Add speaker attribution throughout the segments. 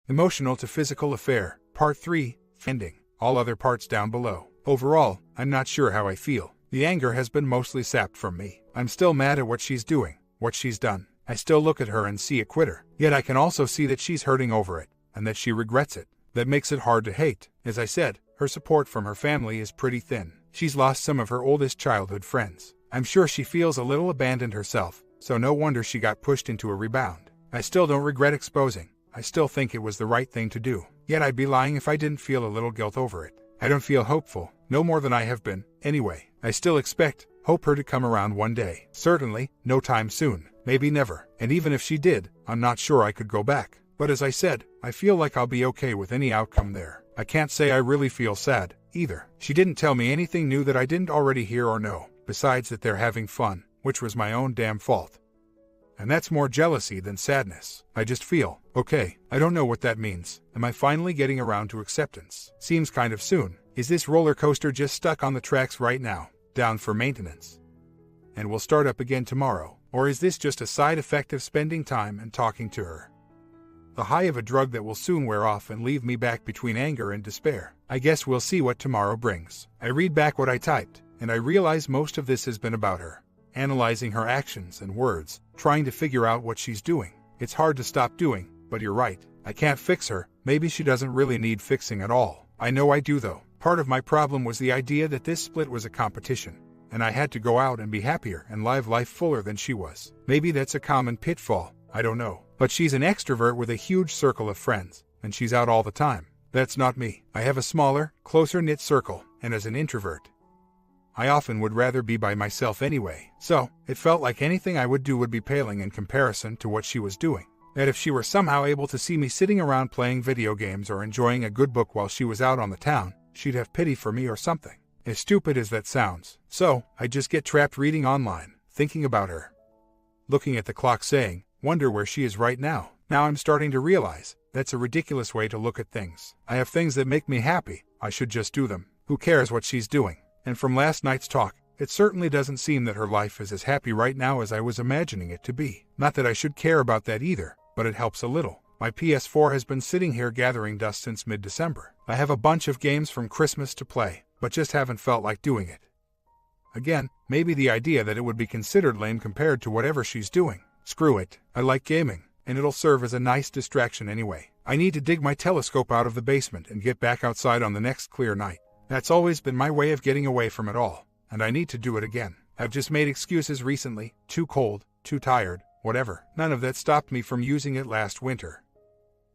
Speaker 1: Emotional to physical affair, Part 3, ending. All other parts down below. Overall, I'm not sure how I feel. The anger has been mostly sapped from me. I'm still mad at what she's doing, what she's done. I still look at her and see a quitter. Yet I can also see that she's hurting over it, and that she regrets it. That makes it hard to hate. As I said, her support from her family is pretty thin. She's lost some of her oldest childhood friends. I'm sure she feels a little abandoned herself, so no wonder she got pushed into a rebound. I still don't regret exposing. I still think it was the right thing to do. Yet I'd be lying if I didn't feel a little guilt over it. I don't feel hopeful, no more than I have been. Anyway, I still hope her to come around one day. Certainly, no time soon. Maybe never. And even if she did, I'm not sure I could go back. But as I said, I feel like I'll be okay with any outcome there. I can't say I really feel sad, either. She didn't tell me anything new that I didn't already hear or know, besides that they're having fun, which was my own damn fault. And that's more jealousy than sadness. I just feel, okay, I don't know what that means. Am I finally getting around to acceptance? Seems kind of soon. Is this roller coaster just stuck on the tracks right now, down for maintenance, and will start up again tomorrow? Or is this just a side effect of spending time and talking to her? The high of a drug that will soon wear off and leave me back between anger and despair. I guess we'll see what tomorrow brings. I read back what I typed, and I realize most of this has been about her. Analyzing her actions and words, trying to figure out what she's doing. It's hard to stop doing, but you're right. I can't fix her. Maybe she doesn't really need fixing at all. I know I do though. Part of my problem was the idea that this split was a competition, and I had to go out and be happier and live life fuller than she was. Maybe that's a common pitfall. I don't know. But she's an extrovert with a huge circle of friends, and she's out all the time. That's not me. I have a smaller, closer-knit circle, and as an introvert, I often would rather be by myself anyway. So, it felt like anything I would do would be paling in comparison to what she was doing. That if she were somehow able to see me sitting around playing video games or enjoying a good book while she was out on the town, she'd have pity for me or something. As stupid as that sounds. So, I just get trapped reading online, thinking about her. Looking at the clock saying, wonder where she is right now. Now I'm starting to realize, that's a ridiculous way to look at things. I have things that make me happy, I should just do them. Who cares what she's doing? And from last night's talk, it certainly doesn't seem that her life is as happy right now as I was imagining it to be. Not that I should care about that either, but it helps a little. My PS4 has been sitting here gathering dust since mid-December. I have a bunch of games from Christmas to play, but just haven't felt like doing it. Again, maybe the idea that it would be considered lame compared to whatever she's doing. Screw it, I like gaming, and it'll serve as a nice distraction anyway. I need to dig my telescope out of the basement and get back outside on the next clear night. That's always been my way of getting away from it all, and I need to do it again. I've just made excuses recently, too cold, too tired, whatever. None of that stopped me from using it last winter.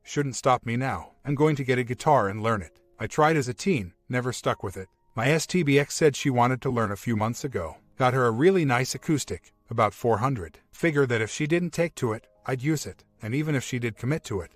Speaker 1: Shouldn't stop me now. I'm going to get a guitar and learn it. I tried as a teen, never stuck with it. My STBX said she wanted to learn a few months ago. Got her a really nice acoustic, about $400. Figure that if she didn't take to it, I'd use it, and even if she did commit to it,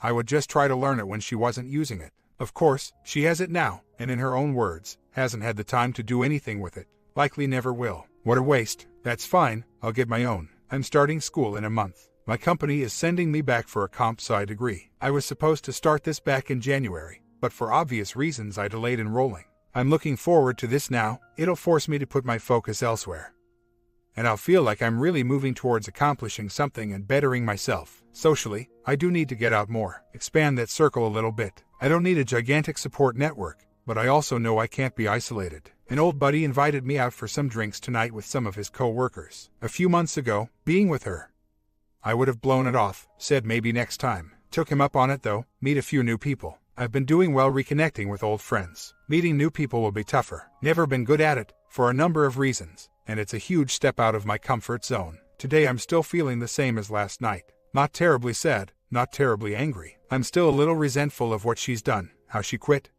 Speaker 1: I would just try to learn it when she wasn't using it. Of course, she has it now, and in her own words, hasn't had the time to do anything with it. Likely never will. What a waste. That's fine, I'll get my own. I'm starting school in a month. My company is sending me back for a comp sci degree. I was supposed to start this back in January, but for obvious reasons I delayed enrolling. I'm looking forward to this now. It'll force me to put my focus elsewhere. And I'll feel like I'm really moving towards accomplishing something and bettering myself. Socially, I do need to get out more, expand that circle a little bit. I don't need a gigantic support network, but I also know I can't be isolated. An old buddy invited me out for some drinks tonight with some of his co-workers. A few months ago, being with her, I would have blown it off, said maybe next time. Took him up on it though, meet a few new people. I've been doing well reconnecting with old friends. Meeting new people will be tougher. Never been good at it, for a number of reasons, and it's a huge step out of my comfort zone. Today I'm still feeling the same as last night. Not terribly sad, not terribly angry. I'm still a little resentful of what she's done, how she quit,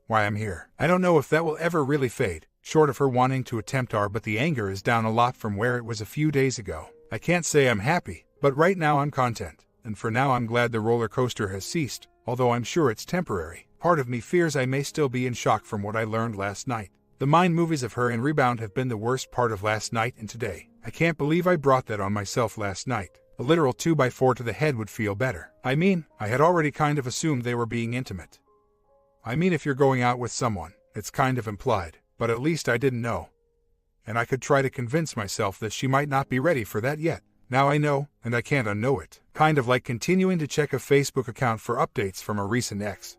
Speaker 1: why I'm here. I don't know if that will ever really fade, short of her wanting to attempt our, but the anger is down a lot from where it was a few days ago. I can't say I'm happy, but right now I'm content, and for now I'm glad the roller coaster has ceased, although I'm sure it's temporary. Part of me fears I may still be in shock from what I learned last night. The mind movies of her in Rebound have been the worst part of last night and today. I can't believe I brought that on myself last night. A literal 2x4 to the head would feel better. I mean, I had already kind of assumed they were being intimate. I mean, if you're going out with someone, it's kind of implied, but at least I didn't know. And I could try to convince myself that she might not be ready for that yet. Now I know, and I can't unknow it. Kind of like continuing to check a Facebook account for updates from a recent ex.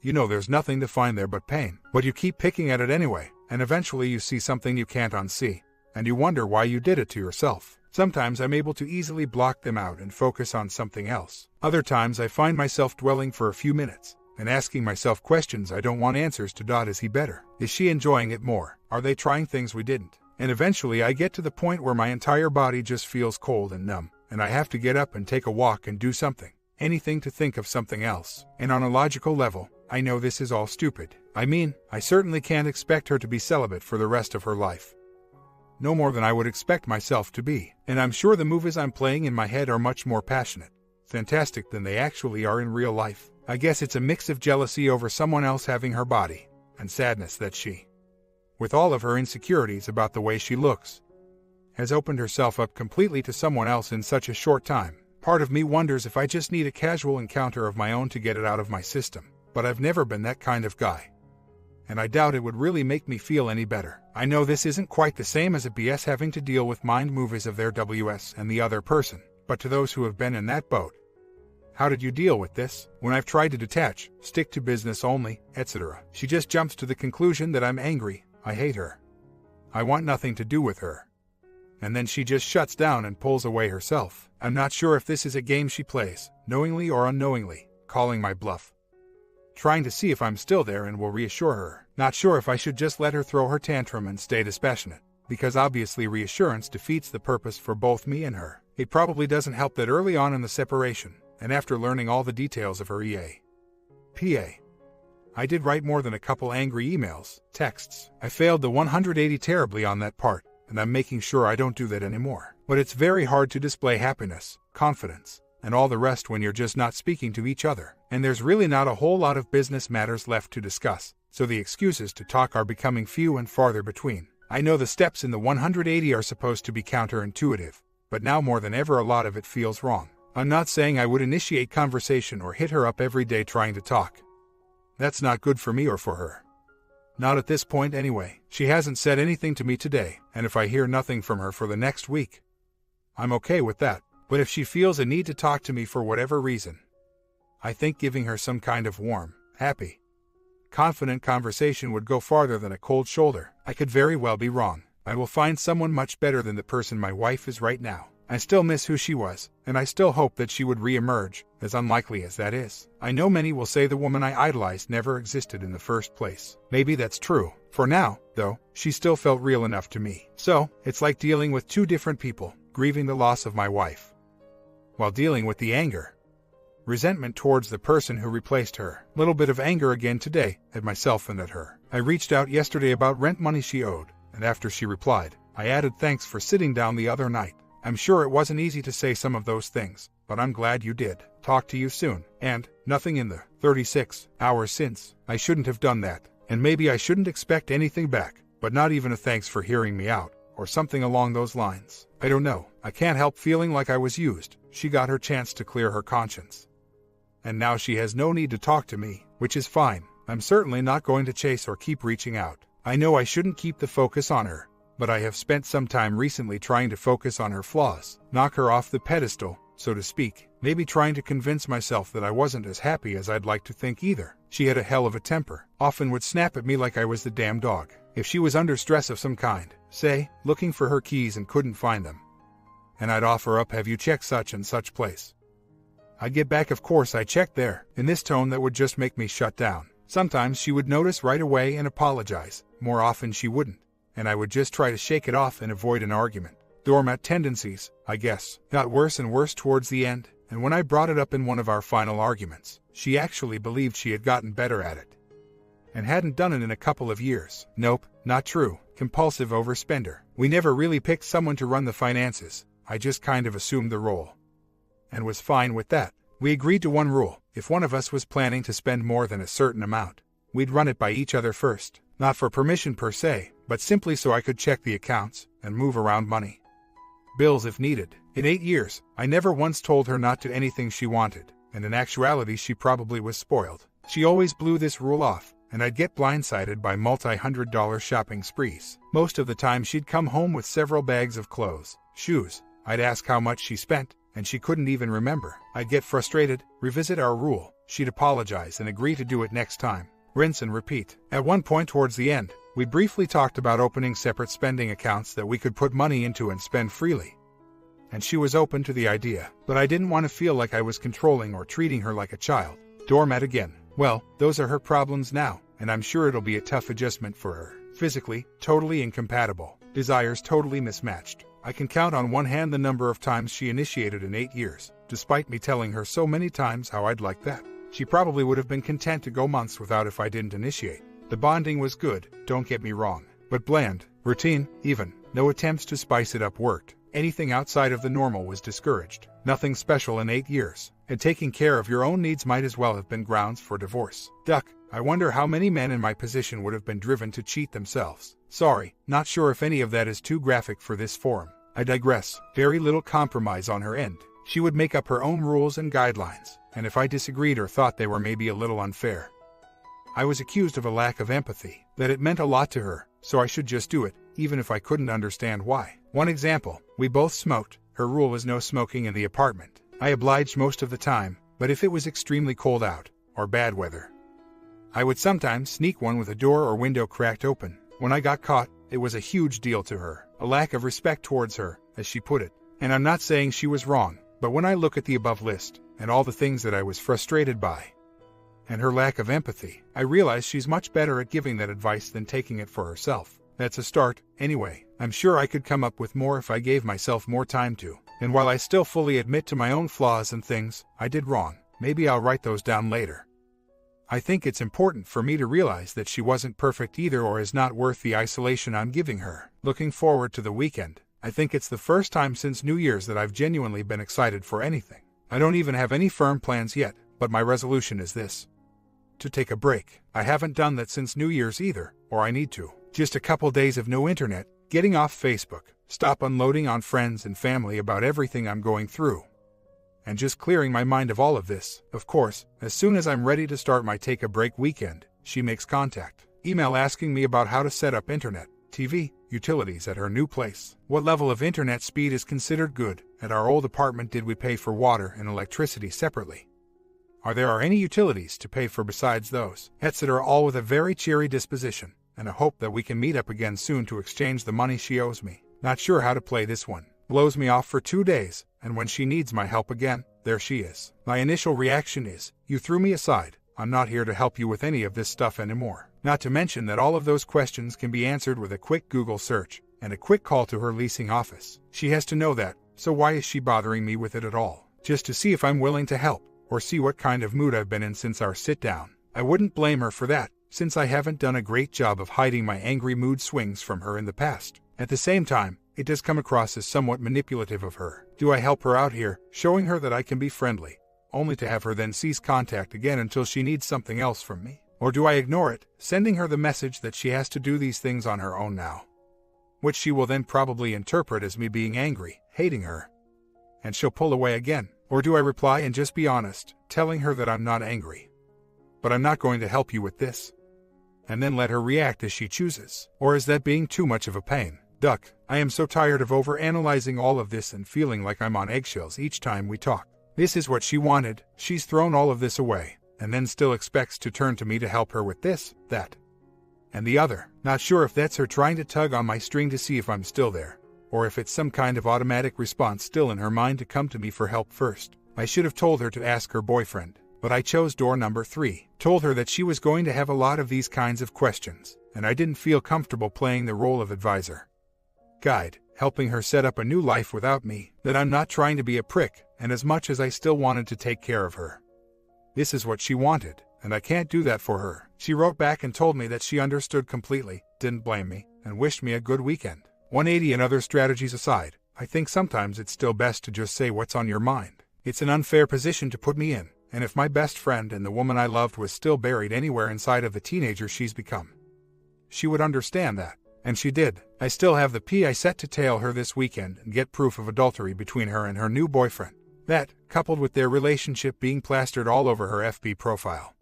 Speaker 1: You know there's nothing to find there but pain, but you keep picking at it anyway, and eventually you see something you can't unsee, and you wonder why you did it to yourself. Sometimes I'm able to easily block them out and focus on something else. Other times I find myself dwelling for a few minutes, and asking myself questions I don't want answers to. Is he better? Is she enjoying it more? Are they trying things we didn't? And eventually I get to the point where my entire body just feels cold and numb, and I have to get up and take a walk and do something. Anything to think of something else. And on a logical level, I know this is all stupid. I mean, I certainly can't expect her to be celibate for the rest of her life. No more than I would expect myself to be. And I'm sure the movies I'm playing in my head are much more passionate, fantastic than they actually are in real life. I guess it's a mix of jealousy over someone else having her body, and sadness that she, with all of her insecurities about the way she looks, has opened herself up completely to someone else in such a short time. Part of me wonders if I just need a casual encounter of my own to get it out of my system, but I've never been that kind of guy. And I doubt it would really make me feel any better. I know this isn't quite the same as a BS having to deal with mind movies of their WS and the other person, but to those who have been in that boat, how did you deal with this? When I've tried to detach, stick to business only, etc., she just jumps to the conclusion that I'm angry, I hate her, I want nothing to do with her. And then she just shuts down and pulls away herself. I'm not sure if this is a game she plays, knowingly or unknowingly, calling my bluff, trying to see if I'm still there and will reassure her. Not sure if I should just let her throw her tantrum and stay dispassionate, because obviously reassurance defeats the purpose for both me and her. It probably doesn't help that early on in the separation, and after learning all the details of her PA, I did write more than a couple angry emails, texts. I failed the 180 terribly on that part, and I'm making sure I don't do that anymore. But it's very hard to display happiness, confidence, and all the rest when you're just not speaking to each other. And there's really not a whole lot of business matters left to discuss, so the excuses to talk are becoming few and farther between. I know the steps in the 180 are supposed to be counterintuitive, but now more than ever a lot of it feels wrong. I'm not saying I would initiate conversation or hit her up every day trying to talk. That's not good for me or for her. Not at this point anyway. She hasn't said anything to me today, and if I hear nothing from her for the next week, I'm okay with that. But if she feels a need to talk to me for whatever reason, I think giving her some kind of warm, happy, confident conversation would go farther than a cold shoulder. I could very well be wrong. I will find someone much better than the person my wife is right now. I still miss who she was, and I still hope that she would re-emerge, as unlikely as that is. I know many will say the woman I idolized never existed in the first place. Maybe that's true. For now, though, she still felt real enough to me. So, it's like dealing with two different people, grieving the loss of my wife, while dealing with the anger, resentment towards the person who replaced her. Little bit of anger again today, at myself and at her. I reached out yesterday about rent money she owed, and after she replied, I added thanks for sitting down the other night. I'm sure it wasn't easy to say some of those things, but I'm glad you did. Talk to you soon. And, nothing in the 36 hours since. I shouldn't have done that, and maybe I shouldn't expect anything back, but not even a thanks for hearing me out, or something along those lines. I don't know. I can't help feeling like I was used. She got her chance to clear her conscience, and now she has no need to talk to me, which is fine. I'm certainly not going to chase or keep reaching out. I know I shouldn't keep the focus on her, but I have spent some time recently trying to focus on her flaws, knock her off the pedestal, so to speak, maybe trying to convince myself that I wasn't as happy as I'd like to think either. She had a hell of a temper, often would snap at me like I was the damn dog. If she was under stress of some kind, say, looking for her keys and couldn't find them, and I'd offer up, have you checked such and such place? I'd get back, of course I checked there, in this tone that would just make me shut down. Sometimes she would notice right away and apologize, more often she wouldn't, and I would just try to shake it off and avoid an argument. Doormat tendencies, I guess, got worse and worse towards the end, and when I brought it up in one of our final arguments, she actually believed she had gotten better at it, and hadn't done it in a couple of years. Nope, not true. Compulsive overspender. We never really picked someone to run the finances. I just kind of assumed the role, and was fine with that. We agreed to one rule: if one of us was planning to spend more than a certain amount, we'd run it by each other first, not for permission per se, but simply so I could check the accounts and move around money, bills if needed. In 8 years, I never once told her not to anything she wanted, and in actuality she probably was spoiled. She always blew this rule off, and I'd get blindsided by multi-$100 shopping sprees. Most of the time she'd come home with several bags of clothes, shoes, I'd ask how much she spent, and she couldn't even remember. I'd get frustrated, revisit our rule, she'd apologize and agree to do it next time. Rinse and repeat. At one point towards the end, we briefly talked about opening separate spending accounts that we could put money into and spend freely. And she was open to the idea, but I didn't want to feel like I was controlling or treating her like a child. Doormat again. Well, those are her problems now, and I'm sure it'll be a tough adjustment for her. Physically, totally incompatible. Desires totally mismatched. I can count on one hand the number of times she initiated in 8 years, despite me telling her so many times how I'd like that. She probably would have been content to go months without if I didn't initiate. The bonding was good, don't get me wrong, but bland, routine, even. No attempts to spice it up worked. Anything outside of the normal was discouraged. Nothing special in 8 years, and taking care of your own needs might as well have been grounds for divorce. Duck. I wonder how many men in my position would have been driven to cheat themselves. Sorry, not sure if any of that is too graphic for this forum. I digress. Very little compromise on her end. She would make up her own rules and guidelines, and if I disagreed or thought they were maybe a little unfair, I was accused of a lack of empathy, that it meant a lot to her, so I should just do it, even if I couldn't understand why. One example, we both smoked. Her rule was no smoking in the apartment. I obliged most of the time, but if it was extremely cold out, or bad weather, I would sometimes sneak one with a door or window cracked open. When I got caught, it was a huge deal to her, a lack of respect towards her, as she put it. And I'm not saying she was wrong, but when I look at the above list, and all the things that I was frustrated by, and her lack of empathy, I realize she's much better at giving that advice than taking it for herself. That's a start, anyway. I'm sure I could come up with more if I gave myself more time to. And while I still fully admit to my own flaws and things I did wrong, maybe I'll write those down later. I think it's important for me to realize that she wasn't perfect either or is not worth the isolation I'm giving her. Looking forward to the weekend. I think it's the first time since New Year's that I've genuinely been excited for anything. I don't even have any firm plans yet, but my resolution is this: to take a break. I haven't done that since New Year's either, or I need to. Just a couple days of no internet, getting off Facebook, stop unloading on friends and family about everything I'm going through, and just clearing my mind of all of this. Of course, as soon as I'm ready to start my take a break weekend, she makes contact. Email asking me about how to set up internet, TV, utilities at her new place. What level of internet speed is considered good? At our old apartment, did we pay for water and electricity separately? Are there any utilities to pay for besides those? Etc. All with a very cheery disposition, and a hope that we can meet up again soon to exchange the money she owes me. Not sure how to play this one. Blows me off for 2 days, and when she needs my help again, there she is. My initial reaction is, you threw me aside. I'm not here to help you with any of this stuff anymore. Not to mention that all of those questions can be answered with a quick Google search and a quick call to her leasing office. She has to know that, so why is she bothering me with it at all? Just to see if I'm willing to help, or see what kind of mood I've been in since our sit-down. I wouldn't blame her for that, since I haven't done a great job of hiding my angry mood swings from her in the past. At the same time, it does come across as somewhat manipulative of her. Do I help her out here, showing her that I can be friendly, only to have her then cease contact again until she needs something else from me? Or do I ignore it, sending her the message that she has to do these things on her own now, which she will then probably interpret as me being angry, hating her, and she'll pull away again? Or do I reply and just be honest, telling her that I'm not angry, but I'm not going to help you with this, and then let her react as she chooses? Or is that being too much of a pain? Duck. I am so tired of overanalyzing all of this and feeling like I'm on eggshells each time we talk. This is what she wanted, she's thrown all of this away, and then still expects to turn to me to help her with this, that, and the other. Not sure if that's her trying to tug on my string to see if I'm still there, or if it's some kind of automatic response still in her mind to come to me for help first. I should have told her to ask her boyfriend, but I chose door number 3. Told her that she was going to have a lot of these kinds of questions, and I didn't feel comfortable playing the role of advisor, guide, helping her set up a new life without me, that I'm not trying to be a prick, and as much as I still wanted to take care of her, this is what she wanted, and I can't do that for her. She wrote back and told me that she understood completely, didn't blame me, and wished me a good weekend. 180 and other strategies aside, I think sometimes it's still best to just say what's on your mind. It's an unfair position to put me in, and if my best friend and the woman I loved was still buried anywhere inside of the teenager she's become, she would understand that. And she did. I still have the PI set to tail her this weekend and get proof of adultery between her and her new boyfriend. That, coupled with their relationship being plastered all over her FB profile,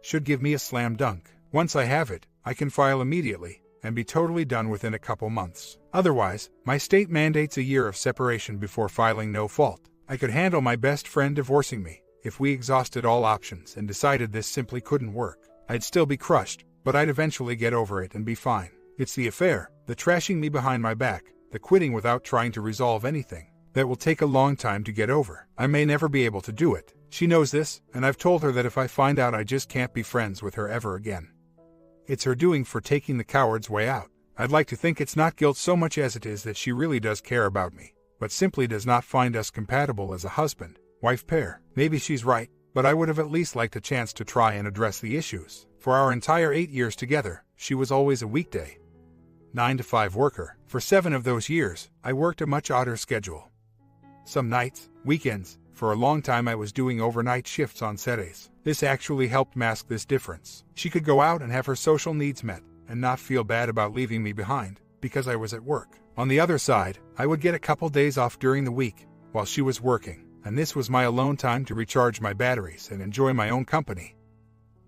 Speaker 1: should give me a slam dunk. Once I have it, I can file immediately, and be totally done within a couple months. Otherwise, my state mandates a year of separation before filing no fault. I could handle my best friend divorcing me if we exhausted all options and decided this simply couldn't work. I'd still be crushed, but I'd eventually get over it and be fine. It's the affair, the trashing me behind my back, the quitting without trying to resolve anything, that will take a long time to get over. I may never be able to do it. She knows this, and I've told her that if I find out I just can't be friends with her ever again. It's her doing for taking the coward's way out. I'd like to think it's not guilt so much as it is that she really does care about me, but simply does not find us compatible as a husband-wife pair. Maybe she's right, but I would have at least liked a chance to try and address the issues. For our entire 8 years together, she was always a weekday 9-to-5 worker. For 7 of those years, I worked a much odder schedule. Some nights, weekends, for a long time I was doing overnight shifts on Saturdays. This actually helped mask this difference. She could go out and have her social needs met, and not feel bad about leaving me behind, because I was at work. On the other side, I would get a couple days off during the week, while she was working, and this was my alone time to recharge my batteries and enjoy my own company,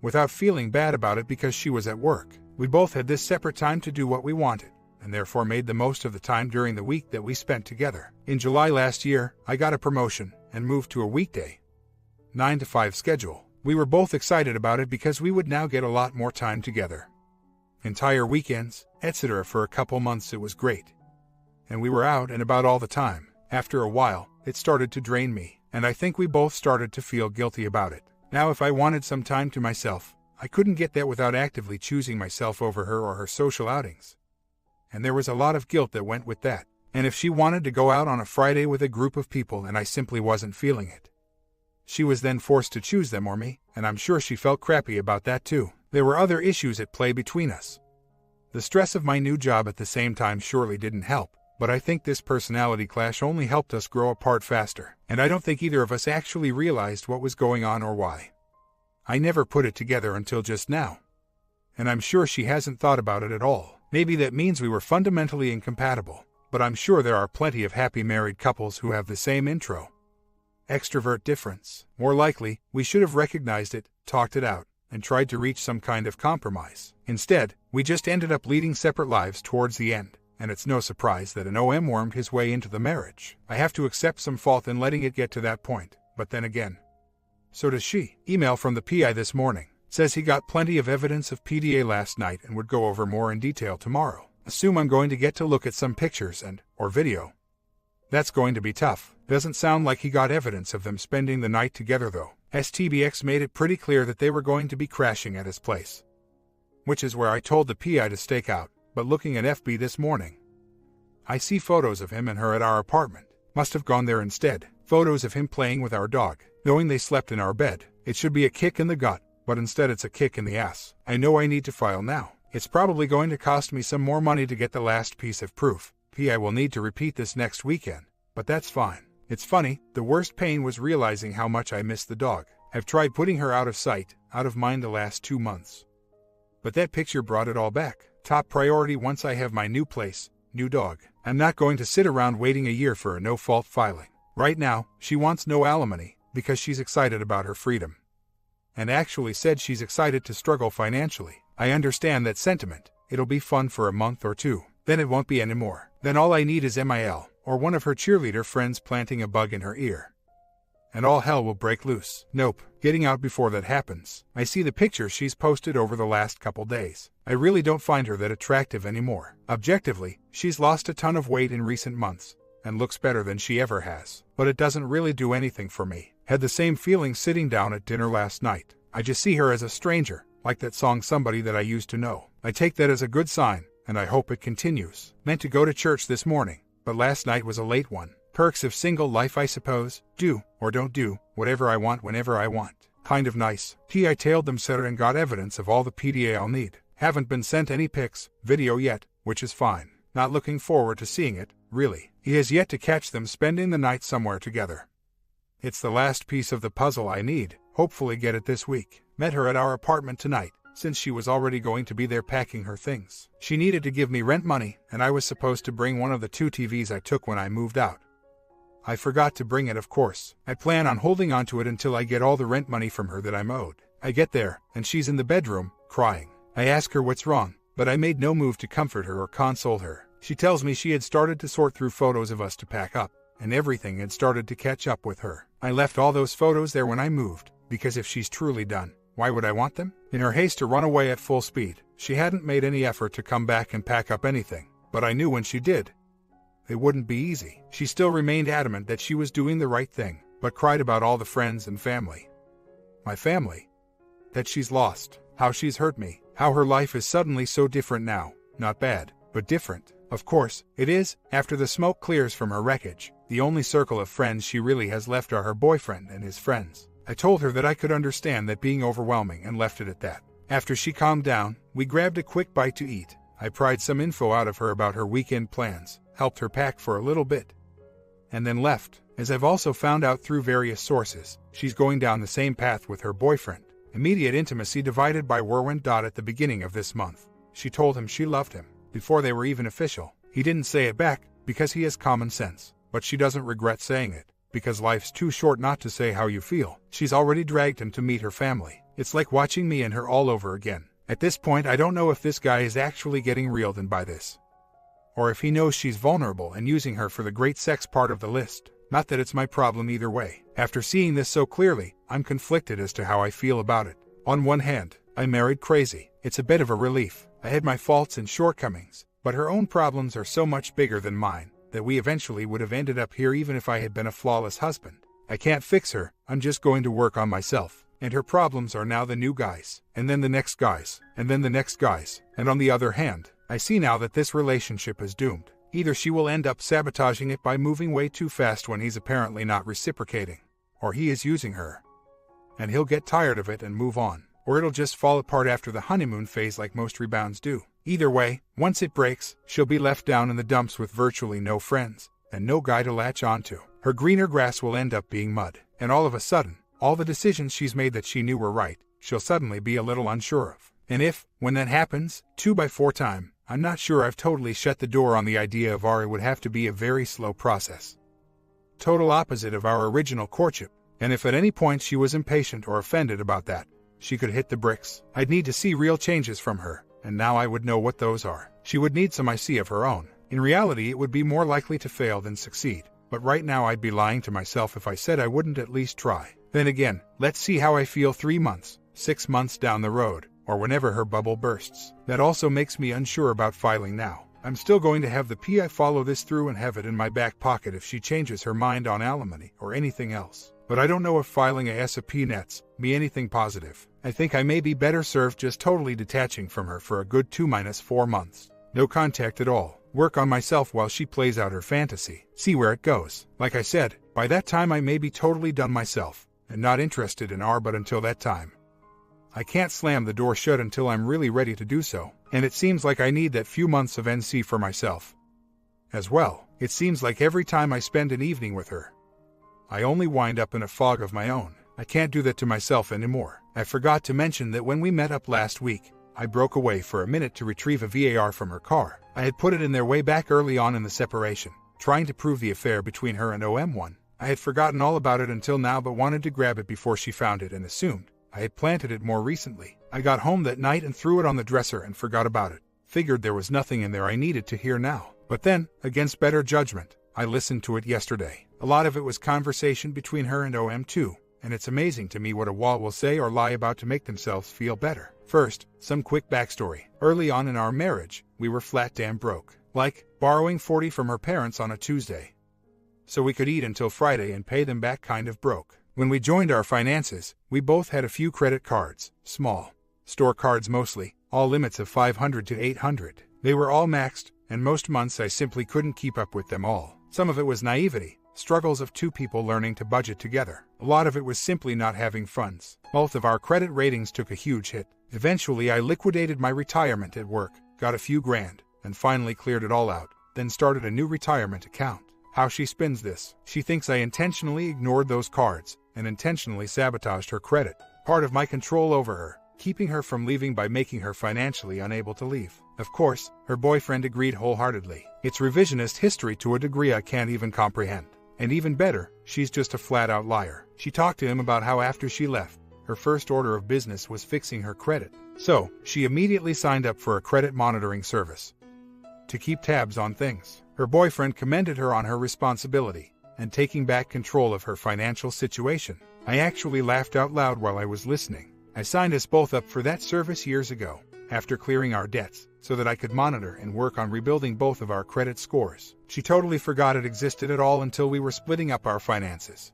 Speaker 1: without feeling bad about it because she was at work. We both had this separate time to do what we wanted, and therefore made the most of the time during the week that we spent together. In July last year, I got a promotion and moved to a weekday 9-to-5 schedule. We were both excited about it because we would now get a lot more time together. Entire weekends, etc. For a couple months it was great. And we were out and about all the time. After a while, it started to drain me, and I think we both started to feel guilty about it. Now if I wanted some time to myself, I couldn't get that without actively choosing myself over her or her social outings. And there was a lot of guilt that went with that. And if she wanted to go out on a Friday with a group of people and I simply wasn't feeling it, she was then forced to choose them or me, and I'm sure she felt crappy about that too. There were other issues at play between us. The stress of my new job at the same time surely didn't help, but I think this personality clash only helped us grow apart faster, and I don't think either of us actually realized what was going on or why. I never put it together until just now. And I'm sure she hasn't thought about it at all. Maybe that means we were fundamentally incompatible, but I'm sure there are plenty of happy married couples who have the same extrovert difference. More likely, we should have recognized it, talked it out, and tried to reach some kind of compromise. Instead, we just ended up leading separate lives towards the end, and it's no surprise that an OM wormed his way into the marriage. I have to accept some fault in letting it get to that point, but then again, so does she. Email from the PI this morning. Says he got plenty of evidence of PDA last night and would go over more in detail tomorrow. Assume I'm going to get to look at some pictures or video. That's going to be tough. Doesn't sound like he got evidence of them spending the night together though. STBX made it pretty clear that they were going to be crashing at his place, which is where I told the PI to stake out. But looking at FB this morning, I see photos of him and her at our apartment. Must have gone there instead. Photos of him playing with our dog, knowing they slept in our bed. It should be a kick in the gut, but instead it's a kick in the ass. I know I need to file now. It's probably going to cost me some more money to get the last piece of proof. PI will need to repeat this next weekend, but that's fine. It's funny, the worst pain was realizing how much I miss the dog. I've tried putting her out of sight, out of mind the last 2 months. But that picture brought it all back. Top priority once I have my new place, new dog. I'm not going to sit around waiting a year for a no-fault filing. Right now, she wants no alimony, because she's excited about her freedom. And actually said she's excited to struggle financially. I understand that sentiment. It'll be fun for a month or two. Then it won't be anymore. Then all I need is MIL, or one of her cheerleader friends planting a bug in her ear, and all hell will break loose. Nope, getting out before that happens. I see the pictures she's posted over the last couple days. I really don't find her that attractive anymore. Objectively, she's lost a ton of weight in recent months, and looks better than she ever has. But it doesn't really do anything for me. Had the same feeling sitting down at dinner last night. I just see her as a stranger, like that song Somebody That I Used to Know. I take that as a good sign, and I hope it continues. Meant to go to church this morning, but last night was a late one. Perks of single life, I suppose. Do, or don't do, whatever I want whenever I want. Kind of nice. I tailed them Sarah and got evidence of all the PDA I'll need. Haven't been sent any pics, video yet, which is fine. Not looking forward to seeing it, really. He has yet to catch them spending the night somewhere together. It's the last piece of the puzzle I need. Hopefully get it this week. Met her at our apartment tonight, since she was already going to be there packing her things. She needed to give me rent money, and I was supposed to bring one of the 2 TVs I took when I moved out. I forgot to bring it, of course. I plan on holding on to it until I get all the rent money from her that I'm owed. I get there, and she's in the bedroom, crying. I ask her what's wrong, but I made no move to comfort her or console her. She tells me she had started to sort through photos of us to pack up, and everything had started to catch up with her. I left all those photos there when I moved, because if she's truly done, why would I want them? In her haste to run away at full speed, she hadn't made any effort to come back and pack up anything, but I knew when she did, it wouldn't be easy. She still remained adamant that she was doing the right thing, but cried about all the friends and family. My family. That she's lost, how she's hurt me, how her life is suddenly so different now. Not bad, but different. Of course, it is. After the smoke clears from her wreckage, the only circle of friends she really has left are her boyfriend and his friends. I told her that I could understand that being overwhelming and left it at that. After she calmed down, we grabbed a quick bite to eat. I pried some info out of her about her weekend plans, helped her pack for a little bit, and then left. As I've also found out through various sources, she's going down the same path with her boyfriend. Immediate intimacy divided by whirlwind. At the beginning of this month, she told him she loved him. Before they were even official, he didn't say it back, because he has common sense, but she doesn't regret saying it, because life's too short not to say how you feel. She's already dragged him to meet her family. It's like watching me and her all over again. At this point, I don't know if this guy is actually getting reeled in by this, or if he knows she's vulnerable and using her for the great sex part of the list. Not that it's my problem either way. After seeing this so clearly, I'm conflicted as to how I feel about it. On one hand, I married crazy. It's a bit of a relief. I had my faults and shortcomings, but her own problems are so much bigger than mine that we eventually would have ended up here even if I had been a flawless husband. I can't fix her. I'm just going to work on myself. And her problems are now the new guys, and then the next guys, and then the next guys. And on the other hand, I see now that this relationship is doomed. Either she will end up sabotaging it by moving way too fast when he's apparently not reciprocating, or he is using her, and he'll get tired of it and move on, or it'll just fall apart after the honeymoon phase like most rebounds do. Either way, once it breaks, she'll be left down in the dumps with virtually no friends, and no guy to latch onto. Her greener grass will end up being mud, and all of a sudden, all the decisions she's made that she knew were right, she'll suddenly be a little unsure of. And if, when that happens, 2x4 time, I'm not sure I've totally shut the door on the idea of our. It would have to be a very slow process. Total opposite of our original courtship. And if at any point she was impatient or offended about that, she could hit the bricks. I'd need to see real changes from her, and now I would know what those are. She would need some IC of her own. In reality, it would be more likely to fail than succeed. But right now I'd be lying to myself if I said I wouldn't at least try. Then again, let's see how I feel 3 months, 6 months down the road, or whenever her bubble bursts. That also makes me unsure about filing now. I'm still going to have the PI follow this through and have it in my back pocket if she changes her mind on alimony or anything else. But I don't know if filing a SAP nets me anything positive. I think I may be better served just totally detaching from her for a good 2-4 months. No contact at all. Work on myself while she plays out her fantasy. See where it goes. Like I said, by that time I may be totally done myself, and not interested in R, but until that time, I can't slam the door shut until I'm really ready to do so, and it seems like I need that few months of NC for myself. As well, it seems like every time I spend an evening with her, I only wind up in a fog of my own. I can't do that to myself anymore. I forgot to mention that when we met up last week, I broke away for a minute to retrieve a VAR from her car. I had put it in there way back early on in the separation, trying to prove the affair between her and OM1. I had forgotten all about it until now, but wanted to grab it before she found it and assumed I had planted it more recently. I got home that night and threw it on the dresser and forgot about it. Figured there was nothing in there I needed to hear now. But then, against better judgment, I listened to it yesterday. A lot of it was conversation between her and OM2, and it's amazing to me what a wall will say or lie about to make themselves feel better. First, some quick backstory. Early on in our marriage, we were flat damn broke. Like, borrowing $40 from her parents on a Tuesday, so we could eat until Friday and pay them back kind of broke. When we joined our finances, we both had a few credit cards, small, store cards mostly, all limits of $500 to $800. They were all maxed, and most months I simply couldn't keep up with them all. Some of it was naivety, struggles of two people learning to budget together. A lot of it was simply not having funds. Both of our credit ratings took a huge hit. Eventually I liquidated my retirement at work, got a few grand, and finally cleared it all out, then started a new retirement account. How she spins this. She thinks I intentionally ignored those cards and intentionally sabotaged her credit. Part of my control over her, keeping her from leaving by making her financially unable to leave. Of course, her boyfriend agreed wholeheartedly. It's revisionist history to a degree I can't even comprehend. And even better, she's just a flat-out liar. She talked to him about how after she left, her first order of business was fixing her credit. So, she immediately signed up for a credit monitoring service to keep tabs on things. Her boyfriend commended her on her responsibility and taking back control of her financial situation. I actually laughed out loud while I was listening. I signed us both up for that service years ago, after clearing our debts, so that I could monitor and work on rebuilding both of our credit scores. She totally forgot it existed at all until we were splitting up our finances.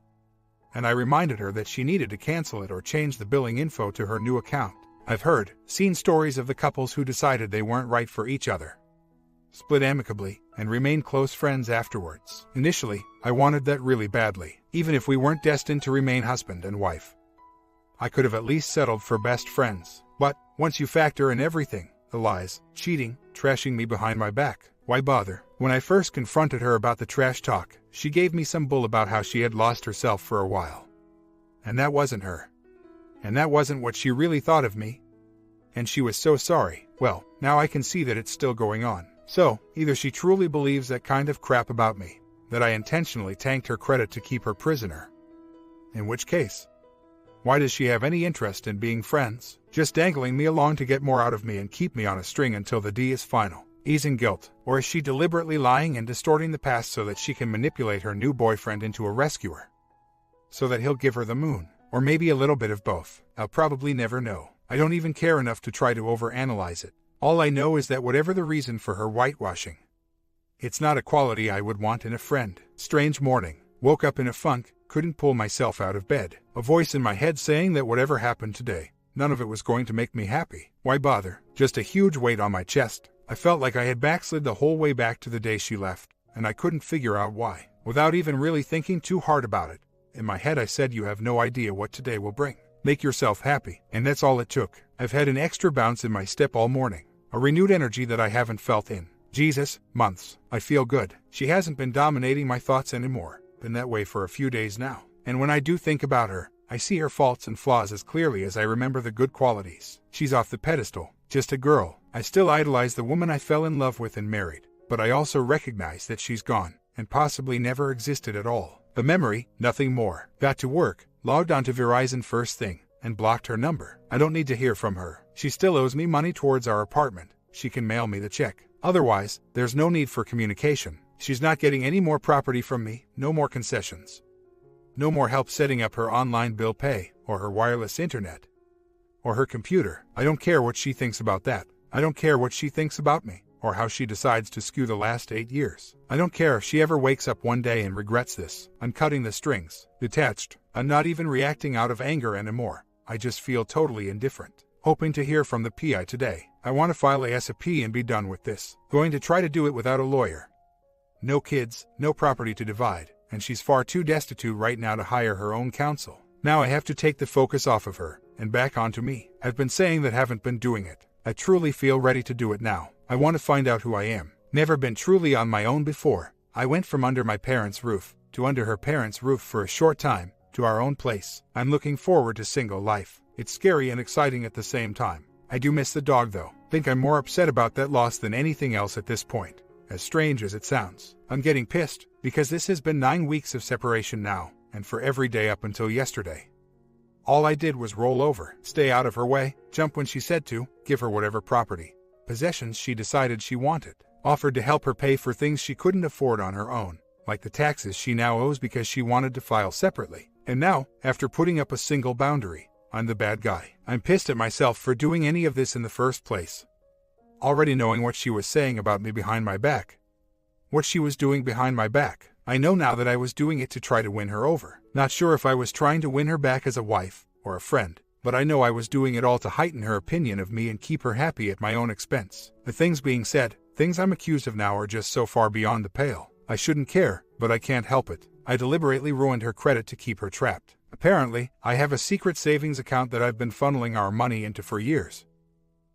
Speaker 1: And I reminded her that she needed to cancel it or change the billing info to her new account. I've seen stories of the couples who decided they weren't right for each other, split amicably, and remained close friends afterwards. Initially, I wanted that really badly, even if we weren't destined to remain husband and wife. I could have at least settled for best friends. But, once you factor in everything, the lies, cheating, trashing me behind my back, why bother? When I first confronted her about the trash talk, she gave me some bull about how she had lost herself for a while. And that wasn't her. And that wasn't what she really thought of me. And she was so sorry. Well, now I can see that it's still going on. So, either she truly believes that kind of crap about me, that I intentionally tanked her credit to keep her prisoner. In which case, why does she have any interest in being friends, just dangling me along to get more out of me and keep me on a string until the D is final, easing guilt? Or is she deliberately lying and distorting the past so that she can manipulate her new boyfriend into a rescuer, so that he'll give her the moon? Or maybe a little bit of both. I'll probably never know. I don't even care enough to try to overanalyze it. All I know is that whatever the reason for her whitewashing, it's not a quality I would want in a friend. Strange morning. Woke up in a funk, couldn't pull myself out of bed. A voice in my head saying that whatever happened today, none of it was going to make me happy. Why bother? Just a huge weight on my chest. I felt like I had backslid the whole way back to the day she left, and I couldn't figure out why. Without even really thinking too hard about it, in my head I said, you have no idea what today will bring. Make yourself happy. And that's all it took. I've had an extra bounce in my step all morning. A renewed energy that I haven't felt in months. I feel good. She hasn't been dominating my thoughts anymore. Been that way for a few days now. And when I do think about her, I see her faults and flaws as clearly as I remember the good qualities. She's off the pedestal. Just a girl. I still idolize the woman I fell in love with and married. But I also recognize that she's gone, and possibly never existed at all. The memory, nothing more. Got to work, logged onto Verizon first thing, and blocked her number. I don't need to hear from her. She still owes me money towards our apartment. She can mail me the check. Otherwise, there's no need for communication. She's not getting any more property from me, no more concessions. No more help setting up her online bill pay, or her wireless internet, or her computer. I don't care what she thinks about that. I don't care what she thinks about me, or how she decides to skew the last 8 years. I don't care if she ever wakes up one day and regrets this. I'm cutting the strings. Detached. I'm not even reacting out of anger anymore. I just feel totally indifferent. Hoping to hear from the PI today. I want to file a SAP and be done with this. Going to try to do it without a lawyer. No kids, no property to divide, and she's far too destitute right now to hire her own counsel. Now I have to take the focus off of her, and back onto me. I've been saying that, haven't been doing it. I truly feel ready to do it now. I want to find out who I am. Never been truly on my own before. I went from under my parents' roof, to under her parents' roof for a short time, to our own place. I'm looking forward to single life. It's scary and exciting at the same time. I do miss the dog though. Think I'm more upset about that loss than anything else at this point. As strange as it sounds. I'm getting pissed, because this has been 9 weeks of separation now, and for every day up until yesterday. All I did was roll over, stay out of her way, jump when she said to, give her whatever property, possessions she decided she wanted, offered to help her pay for things she couldn't afford on her own, like the taxes she now owes because she wanted to file separately. And now, after putting up a single boundary, I'm the bad guy. I'm pissed at myself for doing any of this in the first place. Already knowing what she was saying about me behind my back. What she was doing behind my back. I know now that I was doing it to try to win her over. Not sure if I was trying to win her back as a wife, or a friend, but I know I was doing it all to heighten her opinion of me and keep her happy at my own expense. The things being said, things I'm accused of now are just so far beyond the pale. I shouldn't care, but I can't help it. I deliberately ruined her credit to keep her trapped. Apparently, I have a secret savings account that I've been funneling our money into for years.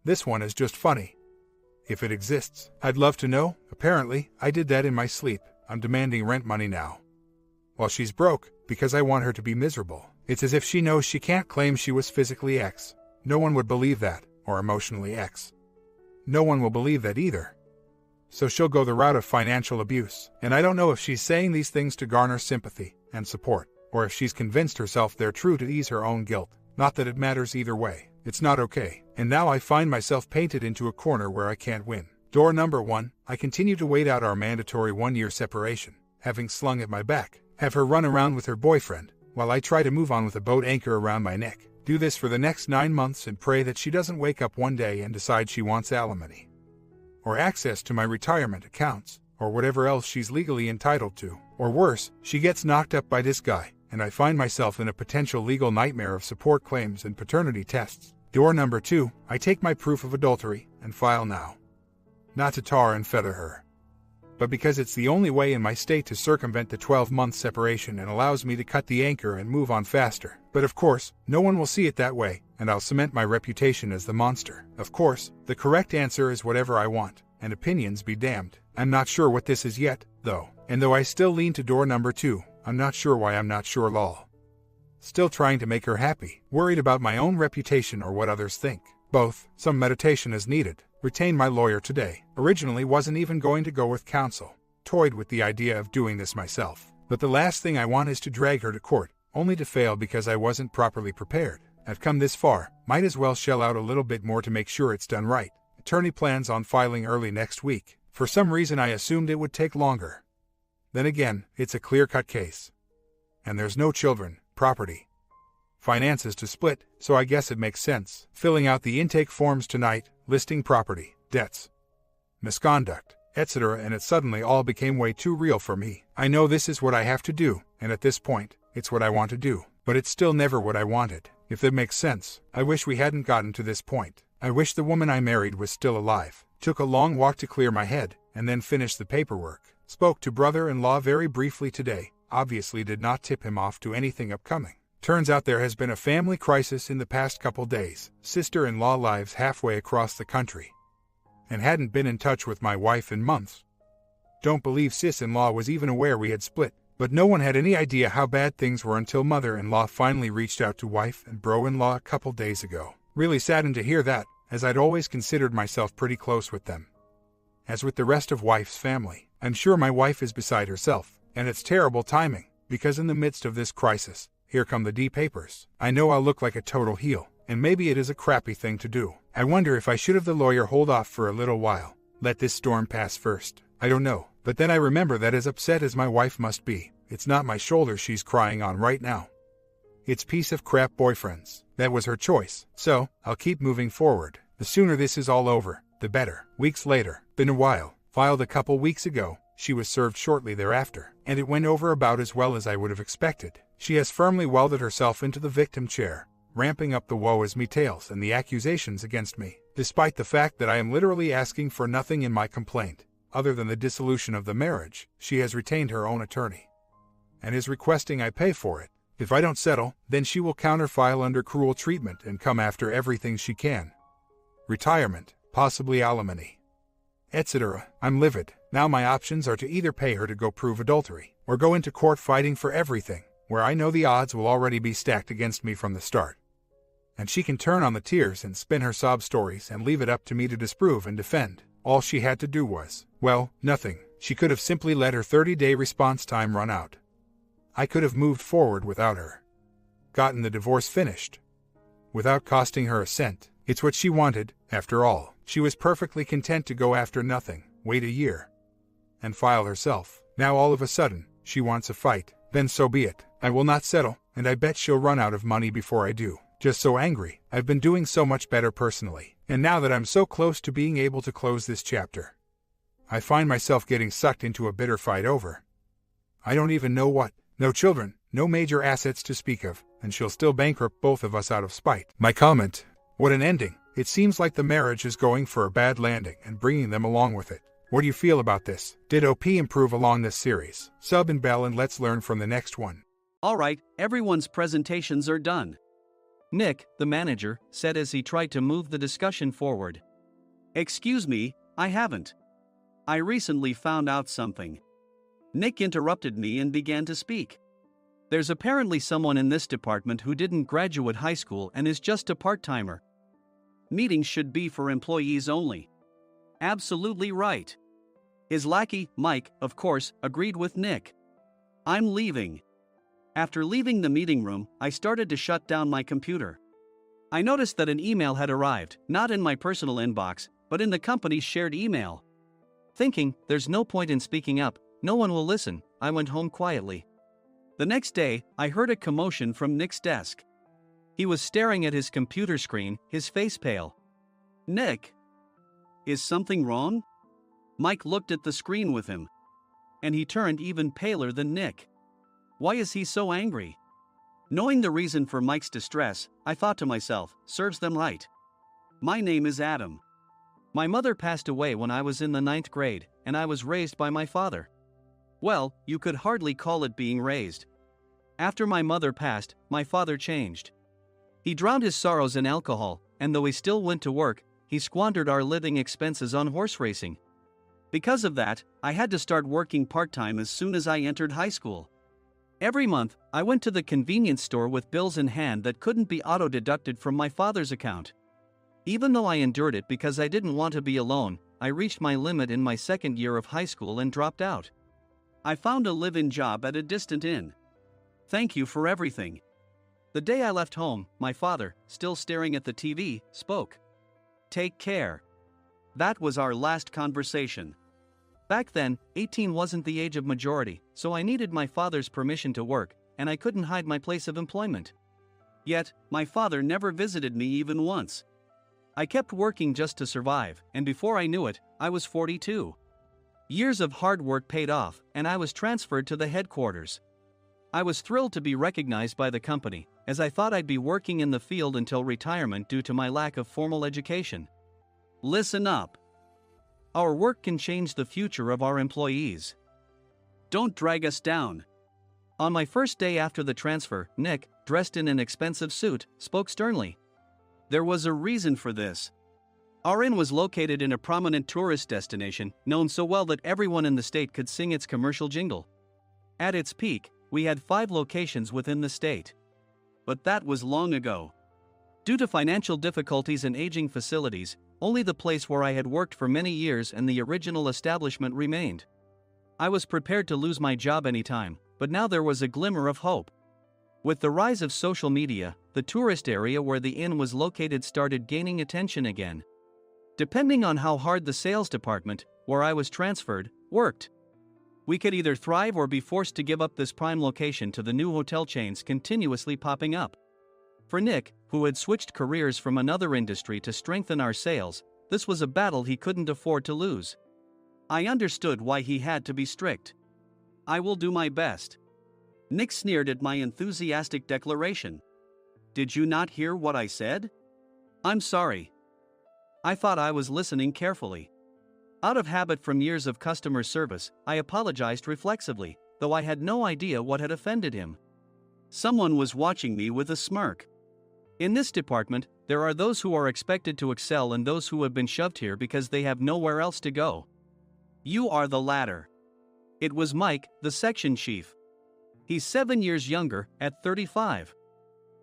Speaker 1: This one is just funny. If it exists, I'd love to know. Apparently, I did that in my sleep. I'm demanding rent money now. While she's broke, because I want her to be miserable. It's as if she knows she can't claim she was physically X. No one would believe that, or emotionally X. No one will believe that either. So she'll go the route of financial abuse. And I don't know if she's saying these things to garner sympathy and support, or if she's convinced herself they're true to ease her own guilt. Not that it matters either way. It's not okay. And now I find myself painted into a corner where I can't win. Door number 1, I continue to wait out our mandatory 1-year separation, having slung at my back, have her run around with her boyfriend, while I try to move on with a boat anchor around my neck. Do this for the next 9 months and pray that she doesn't wake up one day and decide she wants alimony, or access to my retirement accounts, or whatever else she's legally entitled to. Or worse, she gets knocked up by this guy, and I find myself in a potential legal nightmare of support claims and paternity tests. Door number 2, I take my proof of adultery and file now. Not to tar and feather her, but because it's the only way in my state to circumvent the 12-month separation and allows me to cut the anchor and move on faster. But of course, no one will see it that way, and I'll cement my reputation as the monster. Of course, the correct answer is whatever I want, and opinions be damned. I'm not sure what this is yet, though, and though I still lean to door number 2, I'm not sure why I'm not sure lol. Still trying to make her happy, worried about my own reputation or what others think. Both. Some meditation is needed. Retain my lawyer today. Originally wasn't even going to go with counsel. Toyed with the idea of doing this myself. But the last thing I want is to drag her to court, only to fail because I wasn't properly prepared. I've come this far, might as well shell out a little bit more to make sure it's done right. Attorney plans on filing early next week. For some reason I assumed it would take longer. Then again, it's a clear-cut case. And there's no children, property, finances to split, so I guess it makes sense. Filling out the intake forms tonight, listing property, debts, misconduct, etc., and it suddenly all became way too real for me. I know this is what I have to do, and at this point, it's what I want to do. But it's still never what I wanted, if that makes sense. I wish we hadn't gotten to this point. I wish the woman I married was still alive. Took a long walk to clear my head, and then finished the paperwork. Spoke to brother-in-law very briefly today. Obviously did not tip him off to anything upcoming. Turns out there has been a family crisis in the past couple days. Sister-in-law lives halfway across the country, and hadn't been in touch with my wife in months. Don't believe sis-in-law was even aware we had split, but no one had any idea how bad things were until mother-in-law finally reached out to wife and bro-in-law a couple days ago. Really saddened to hear that, as I'd always considered myself pretty close with them. As with the rest of wife's family, I'm sure my wife is beside herself, and it's terrible timing, because in the midst of this crisis, here come the D papers. I know I'll look like a total heel, and maybe it is a crappy thing to do. I wonder if I should have the lawyer hold off for a little while. Let this storm pass first. I don't know, but then I remember that as upset as my wife must be, it's not my shoulder she's crying on right now. It's piece of crap boyfriends. That was her choice, so I'll keep moving forward. The sooner this is all over, the better. Weeks later, been a while, filed a couple weeks ago. She was served shortly thereafter, and it went over about as well as I would have expected. She has firmly welded herself into the victim chair, ramping up the woe is me tales and the accusations against me, despite the fact that I am literally asking for nothing in my complaint, other than the dissolution of the marriage. She has retained her own attorney, and is requesting I pay for it. If I don't settle, then she will counterfile under cruel treatment and come after everything she can. Retirement, possibly alimony, etc. I'm livid. Now my options are to either pay her to go prove adultery, or go into court fighting for everything, where I know the odds will already be stacked against me from the start. And she can turn on the tears and spin her sob stories and leave it up to me to disprove and defend. All she had to do was, well, nothing. She could have simply let her 30-day response time run out. I could have moved forward without her. Gotten the divorce finished, without costing her a cent. It's what she wanted, after all. She was perfectly content to go after nothing, wait a year, and file herself. Now all of a sudden, she wants a fight. Then so be it. I will not settle, and I bet she'll run out of money before I do. Just so angry. I've been doing so much better personally, and now that I'm so close to being able to close this chapter, I find myself getting sucked into a bitter fight over I don't even know what. No children, no major assets to speak of, and she'll still bankrupt both of us out of spite. My comment: what an ending. It seems like the marriage is going for a bad landing and bringing them along with it. What do you feel about this? Did OP improve along this series? Sub and bell and let's learn from the next one.
Speaker 2: Alright, everyone's presentations are done. Nick, the manager, said as he tried to move the discussion forward. Excuse me, I haven't. I recently found out something. Nick interrupted me and began to speak. There's apparently someone in this department who didn't graduate high school and is just a part-timer. Meetings should be for employees only. Absolutely right. His lackey, Mike, of course, agreed with Nick. I'm leaving. After leaving the meeting room, I started to shut down my computer. I noticed that an email had arrived, not in my personal inbox, but in the company's shared email. Thinking, there's no point in speaking up, no one will listen, I went home quietly. The next day, I heard a commotion from Nick's desk. He was staring at his computer screen, his face pale. Nick! Is something wrong? Mike looked at the screen with him. And he turned even paler than Nick. Why is he so angry? Knowing the reason for Mike's distress, I thought to myself, serves them right. My name is Adam. My mother passed away when I was in the 9th grade, and I was raised by my father. Well, you could hardly call it being raised. After my mother passed, my father changed. He drowned his sorrows in alcohol, and though he still went to work, he squandered our living expenses on horse racing. Because of that, I had to start working part-time as soon as I entered high school. Every month, I went to the convenience store with bills in hand that couldn't be auto-deducted from my father's account. Even though I endured it because I didn't want to be alone, I reached my limit in my 2nd year of high school and dropped out. I found a live-in job at a distant inn. Thank you for everything. The day I left home, my father, still staring at the TV, spoke. Take care. That was our last conversation. Back then, 18 wasn't the age of majority, so I needed my father's permission to work, and I couldn't hide my place of employment. Yet, my father never visited me even once. I kept working just to survive, and before I knew it, I was 42. Years of hard work paid off, and I was transferred to the headquarters. I was thrilled to be recognized by the company, as I thought I'd be working in the field until retirement due to my lack of formal education. Listen up. Our work can change the future of our employees. Don't drag us down. On my first day after the transfer, Nick, dressed in an expensive suit, spoke sternly. There was a reason for this. Our inn was located in a prominent tourist destination, known so well that everyone in the state could sing its commercial jingle. At its peak, we had 5 locations within the state. But that was long ago. Due to financial difficulties and aging facilities, only the place where I had worked for many years and the original establishment remained. I was prepared to lose my job anytime, but now there was a glimmer of hope. With the rise of social media, the tourist area where the inn was located started gaining attention again. Depending on how hard the sales department, where I was transferred, worked, we could either thrive or be forced to give up this prime location to the new hotel chains continuously popping up. For Nick, who had switched careers from another industry to strengthen our sales, this was a battle he couldn't afford to lose. I understood why he had to be strict. I will do my best. Nick sneered at my enthusiastic declaration. Did you not hear what I said? I'm sorry. I thought I was listening carefully. Out of habit from years of customer service, I apologized reflexively, though I had no idea what had offended him. Someone was watching me with a smirk. In this department, there are those who are expected to excel and those who have been shoved here because they have nowhere else to go. You are the latter. It was Mike, the section chief. He's 7 years younger, at 35.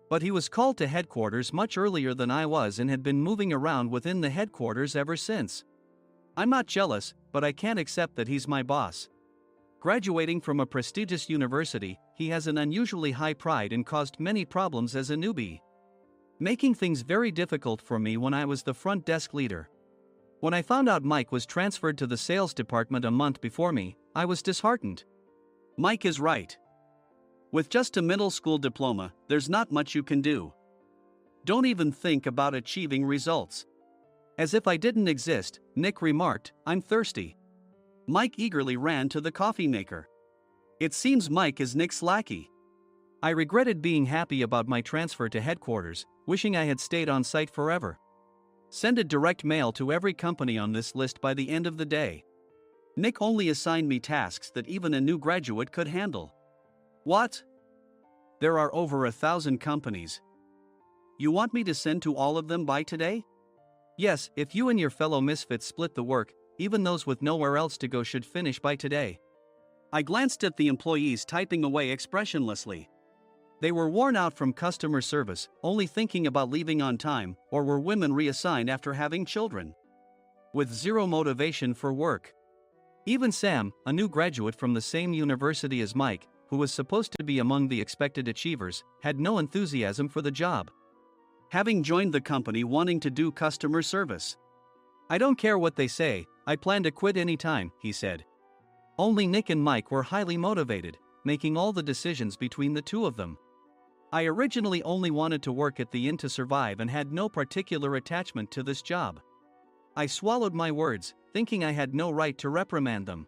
Speaker 2: But he was called to headquarters much earlier than I was and had been moving around within the headquarters ever since. I'm not jealous, but I can't accept that he's my boss. Graduating from a prestigious university, he has an unusually high pride and caused many problems as a newbie, making things very difficult for me when I was the front desk leader. When I found out Mike was transferred to the sales department a month before me, I was disheartened. Mike is right. With just a middle school diploma, there's not much you can do. Don't even think about achieving results. As if I didn't exist, Nick remarked, I'm thirsty. Mike eagerly ran to the coffee maker. It seems Mike is Nick's lackey. I regretted being happy about my transfer to headquarters, wishing I had stayed on site forever. Send a direct mail to every company on this list by the end of the day. Nick only assigned me tasks that even a new graduate could handle. What? There are over 1,000 companies. You want me to send to all of them by today? Yes, if you and your fellow misfits split the work, even those with nowhere else to go should finish by today. I glanced at the employees typing away expressionlessly. They were worn out from customer service, only thinking about leaving on time, or were women reassigned after having children, with zero motivation for work. Even Sam, a new graduate from the same university as Mike, who was supposed to be among the expected achievers, had no enthusiasm for the job. having joined the company wanting to do customer service. "I don't care what they say, I plan to quit anytime," he said. Only Nick and Mike were highly motivated, making all the decisions between the two of them. I originally only wanted to work at the inn to survive and had no particular attachment to this job. I swallowed my words, thinking I had no right to reprimand them.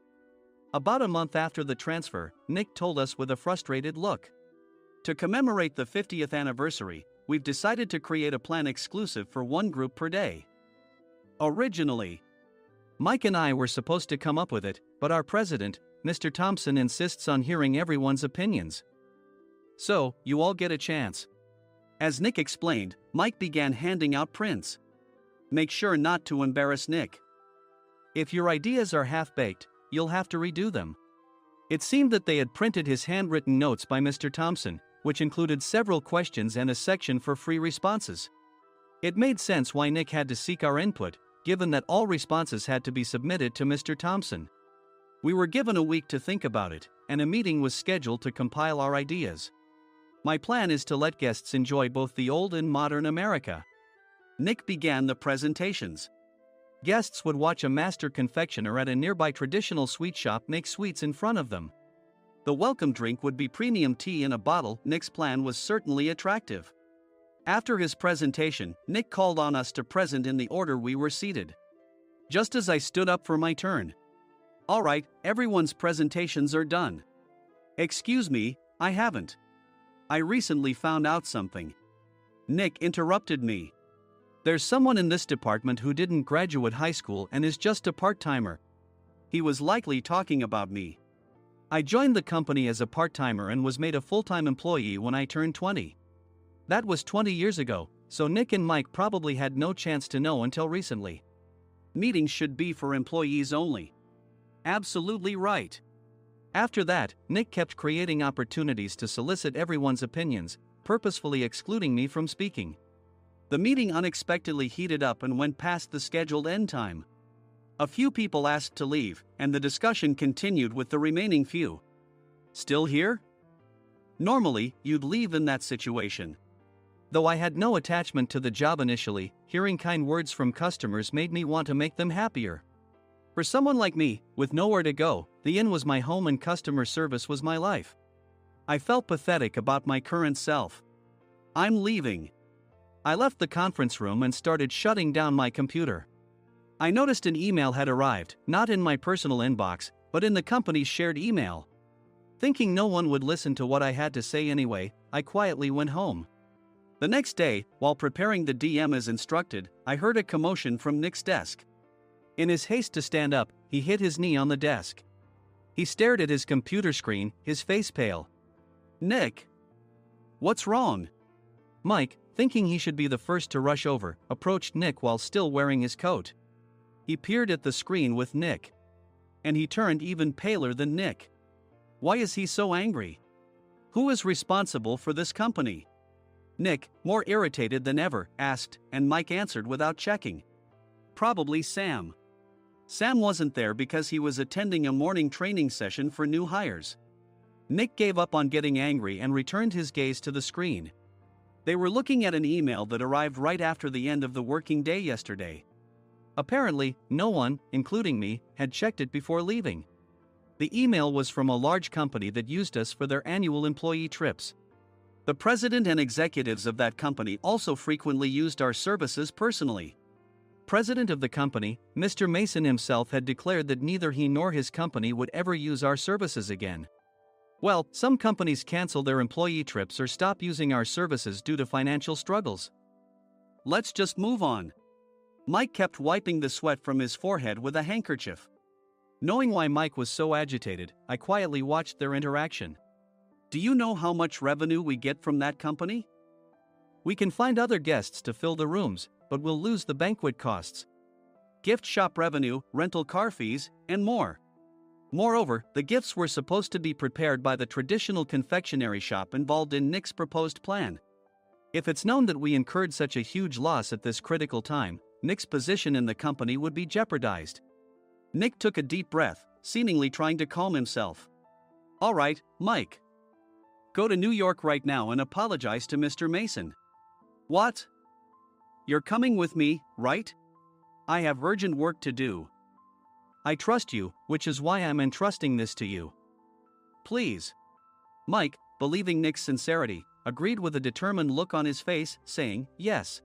Speaker 2: About a month after the transfer, Nick told us with a frustrated look. "To commemorate the 50th anniversary, we've decided to create a plan exclusive for one group per day." Originally, Mike and I were supposed to come up with it, but our president, Mr. Thompson, insists on hearing everyone's opinions. "So, you all get a chance." As Nick explained, Mike began handing out prints. "Make sure not to embarrass Nick. If your ideas are half-baked, you'll have to redo them." It seemed that they had printed his handwritten notes by Mr. Thompson, which included several questions and a section for free responses. It made sense why Nick had to seek our input, given that all responses had to be submitted to Mr. Thompson. We were given a week to think about it, and a meeting was scheduled to compile our ideas. My plan is to let guests enjoy both the old and modern America. Nick began the presentations. Guests would watch a master confectioner at a nearby traditional sweet shop make sweets in front of them. The welcome drink would be premium tea in a bottle. Nick's plan was certainly attractive. After his presentation, Nick called on us to present in the order we were seated. Just as I stood up for my turn. "All right, everyone's presentations are done." "Excuse me, I haven't. I recently found out something." Nick interrupted me. "There's someone in this department who didn't graduate high school and is just a part-timer." He was likely talking about me. I joined the company as a part-timer and was made a full-time employee when I turned 20. That was 20 years ago, so Nick and Mike probably had no chance to know until recently. Meetings should be for employees only. Absolutely right. After that, Nick kept creating opportunities to solicit everyone's opinions, purposefully excluding me from speaking. The meeting unexpectedly heated up and went past the scheduled end time. A few people asked to leave, and the discussion continued with the remaining few. "Still here?" Normally, you'd leave in that situation. Though I had no attachment to the job initially, hearing kind words from customers made me want to make them happier. For someone like me, with nowhere to go, the inn was my home and customer service was my life. I felt pathetic about my current self. "I'm leaving." I left the conference room and started shutting down my computer. I noticed an email had arrived, not in my personal inbox, but in the company's shared email. Thinking no one would listen to what I had to say anyway, I quietly went home. The next day, while preparing the DM as instructed, I heard a commotion from Nick's desk. In his haste to stand up, he hit his knee on the desk. He stared at his computer screen, his face pale. "Nick, what's wrong?" Mike, thinking he should be the first to rush over, approached Nick while still wearing his coat. He peered at the screen with Nick. And he turned even paler than Nick. Why is he so angry? Who is responsible for this company? Nick, more irritated than ever, asked, and Mike answered without checking. Probably Sam. Sam wasn't there because he was attending a morning training session for new hires. Nick gave up on getting angry and returned his gaze to the screen. They were looking at an email that arrived right after the end of the working day yesterday. Apparently, no one, including me, had checked it before leaving. The email was from a large company that used us for their annual employee trips. The president and executives of that company also frequently used our services personally. President of the company, Mr. Mason himself, had declared that neither he nor his company would ever use our services again. Well, some companies cancel their employee trips or stop using our services due to financial struggles. Let's just move on. Mike kept wiping the sweat from his forehead with a handkerchief. Knowing why Mike was so agitated, I quietly watched their interaction. Do you know how much revenue we get from that company? We can find other guests to fill the rooms, but we'll lose the banquet costs, gift shop revenue, rental car fees, and more. Moreover, the gifts were supposed to be prepared by the traditional confectionery shop involved in Nick's proposed plan. If it's known that we incurred such a huge loss at this critical time, Nick's position in the company would be jeopardized. Nick took a deep breath, seemingly trying to calm himself. All right, Mike. Go to New York right now and apologize to Mr. Mason. What? You're coming with me, right? I have urgent work to do. I trust you, which is why I'm entrusting this to you. Please. Mike, believing Nick's sincerity, agreed with a determined look on his face, saying, yes.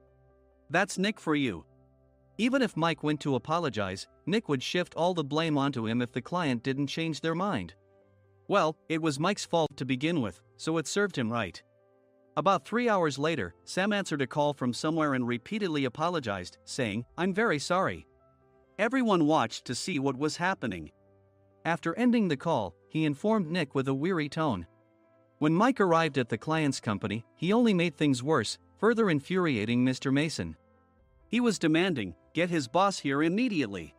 Speaker 2: That's Nick for you. Even if Mike went to apologize, Nick would shift all the blame onto him if the client didn't change their mind. Well, it was Mike's fault to begin with, so it served him right. About 3 hours later, Sam answered a call from somewhere and repeatedly apologized, saying, I'm very sorry. Everyone watched to see what was happening. After ending the call, he informed Nick with a weary tone. When Mike arrived at the client's company, he only made things worse, further infuriating Mr. Mason. He was demanding, get his boss here immediately.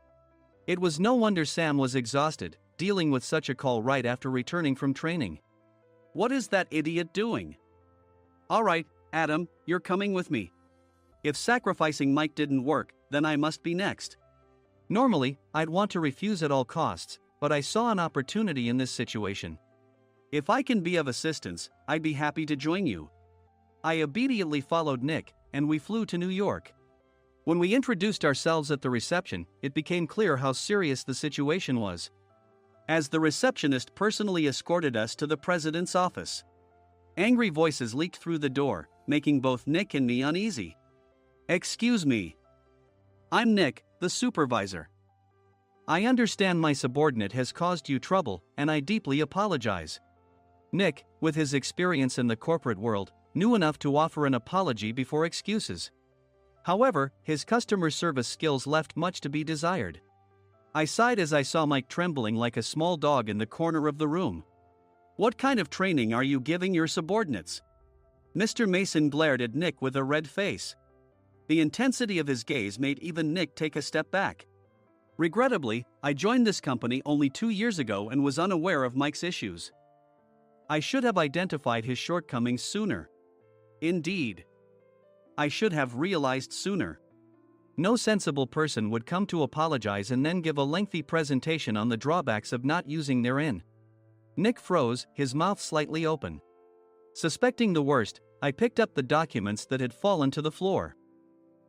Speaker 2: It was no wonder Sam was exhausted, dealing with such a call right after returning from training. What is that idiot doing? All right, Adam, you're coming with me. If sacrificing Mike didn't work, then I must be next. Normally, I'd want to refuse at all costs, but I saw an opportunity in this situation. If I can be of assistance, I'd be happy to join you. I obediently followed Nick, and we flew to New York. When we introduced ourselves at the reception, it became clear how serious the situation was, as the receptionist personally escorted us to the president's office. Angry voices leaked through the door, making both Nick and me uneasy. Excuse me. I'm Nick, the supervisor. I understand my subordinate has caused you trouble, and I deeply apologize. Nick, with his experience in the corporate world, knew enough to offer an apology before excuses. However, his customer service skills left much to be desired. I sighed as I saw Mike trembling like a small dog in the corner of the room. What kind of training are you giving your subordinates? Mr. Mason glared at Nick with a red face. The intensity of his gaze made even Nick take a step back. Regrettably, I joined this company only 2 years ago and was unaware of Mike's issues. I should have identified his shortcomings sooner. Indeed. I should have realized sooner. No sensible person would come to apologize and then give a lengthy presentation on the drawbacks of not using their in. Nick froze, his mouth slightly open. Suspecting the worst, I picked up the documents that had fallen to the floor.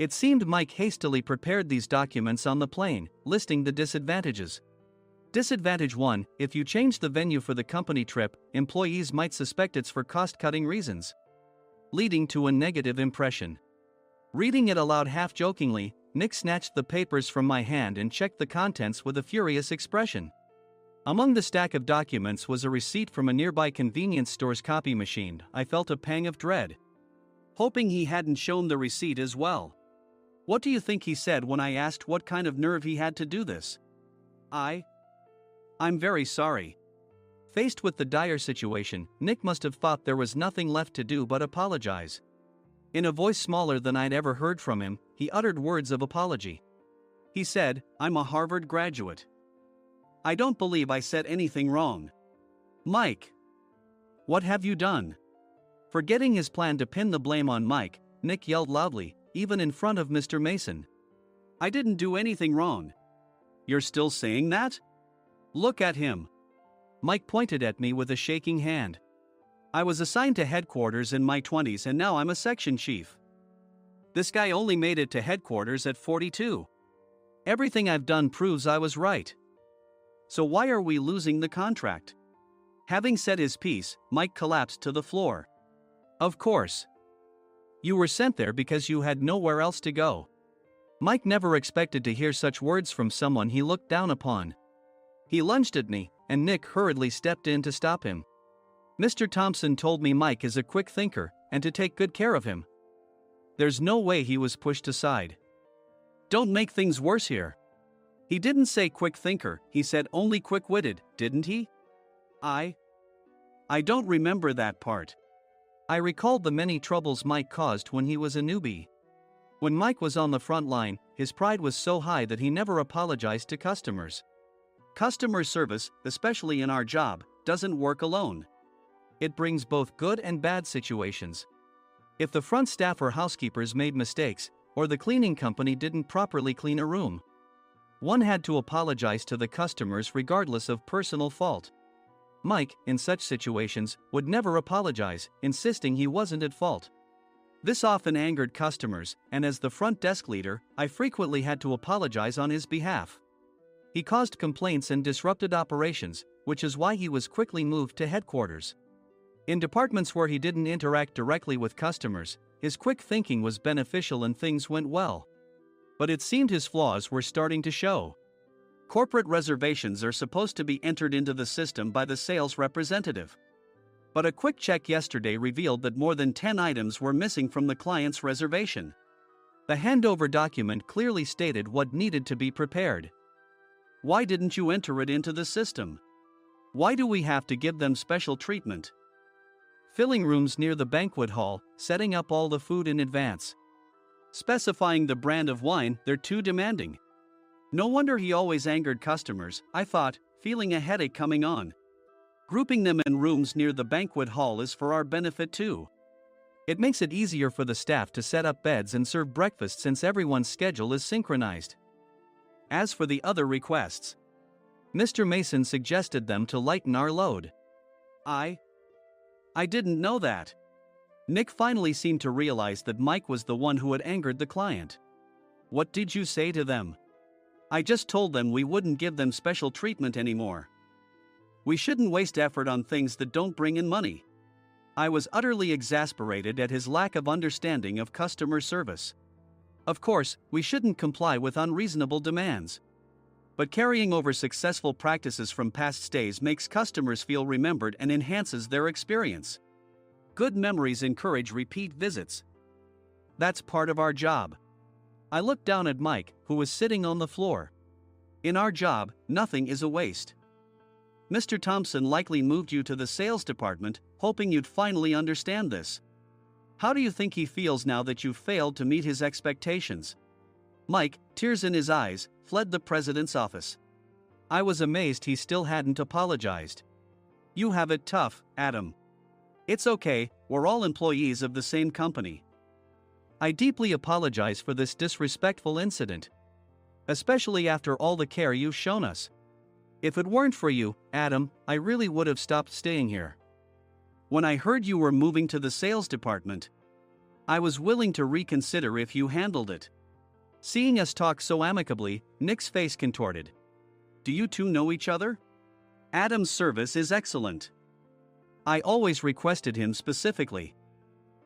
Speaker 2: It seemed Mike hastily prepared these documents on the plane, listing the disadvantages. Disadvantage 1: if you change the venue for the company trip, employees might suspect it's for cost-cutting reasons, leading to a negative impression. Reading it aloud half-jokingly, Nick snatched the papers from my hand and checked the contents with a furious expression. Among the stack of documents was a receipt from a nearby convenience store's copy machine. I felt a pang of dread, hoping he hadn't shown the receipt as well. What do you think he said when I asked what kind of nerve he had to do this? I'm very sorry. Faced with the dire situation, Nick must have thought there was nothing left to do but apologize. In a voice smaller than I'd ever heard from him, he uttered words of apology. He said, I'm a Harvard graduate. I don't believe I said anything wrong. Mike, what have you done? Forgetting his plan to pin the blame on Mike, Nick yelled loudly, even in front of Mr. Mason. I didn't do anything wrong. You're still saying that? Look at him. Mike pointed at me with a shaking hand. I was assigned to headquarters in my 20s and now I'm a section chief. This guy only made it to headquarters at 42. Everything I've done proves I was right. So why are we losing the contract? Having said his piece, Mike collapsed to the floor. Of course. You were sent there because you had nowhere else to go. Mike never expected to hear such words from someone he looked down upon. He lunged at me, and Nick hurriedly stepped in to stop him. Mr. Thompson told me Mike is a quick thinker, and to take good care of him. There's no way he was pushed aside. Don't make things worse here. He didn't say quick thinker, he said only quick-witted, didn't he? I don't remember that part. I recalled the many troubles Mike caused when he was a newbie. When Mike was on the front line, his pride was so high that he never apologized to customers. Customer service, especially in our job, doesn't work alone. It brings both good and bad situations. If the front staff or housekeepers made mistakes, or the cleaning company didn't properly clean a room, one had to apologize to the customers regardless of personal fault. Mike, in such situations, would never apologize, insisting he wasn't at fault. This often angered customers, and as the front desk leader, I frequently had to apologize on his behalf. He caused complaints and disrupted operations, which is why he was quickly moved to headquarters. In departments where he didn't interact directly with customers, his quick thinking was beneficial and things went well. But it seemed his flaws were starting to show. Corporate reservations are supposed to be entered into the system by the sales representative. But a quick check yesterday revealed that more than 10 items were missing from the client's reservation. The handover document clearly stated what needed to be prepared. Why didn't you enter it into the system? Why do we have to give them special treatment? Filling rooms near the banquet hall, setting up all the food in advance. Specifying the brand of wine, they're too demanding. No wonder he always angered customers, I thought, feeling a headache coming on. Grouping them in rooms near the banquet hall is for our benefit too. It makes it easier for the staff to set up beds and serve breakfast since everyone's schedule is synchronized. As for the other requests, Mr. Mason suggested them to lighten our load. I didn't know that. Nick finally seemed to realize that Mike was the one who had angered the client. What did you say to them? I just told them we wouldn't give them special treatment anymore. We shouldn't waste effort on things that don't bring in money. I was utterly exasperated at his lack of understanding of customer service. Of course, we shouldn't comply with unreasonable demands. But carrying over successful practices from past stays makes customers feel remembered and enhances their experience. Good memories encourage repeat visits. That's part of our job. I looked down at Mike, who was sitting on the floor. In our job, nothing is a waste. Mr. Thompson likely moved you to the sales department, hoping you'd finally understand this. How do you think he feels now that you've failed to meet his expectations? Mike, tears in his eyes, fled the president's office. I was amazed he still hadn't apologized. You have it tough, Adam. It's okay, we're all employees of the same company. I deeply apologize for this disrespectful incident. Especially after all the care you've shown us. If it weren't for you, Adam, I really would have stopped staying here. When I heard you were moving to the sales department, I was willing to reconsider if you handled it. Seeing us talk so amicably, Nick's face contorted. Do you two know each other? Adam's service is excellent. I always requested him specifically.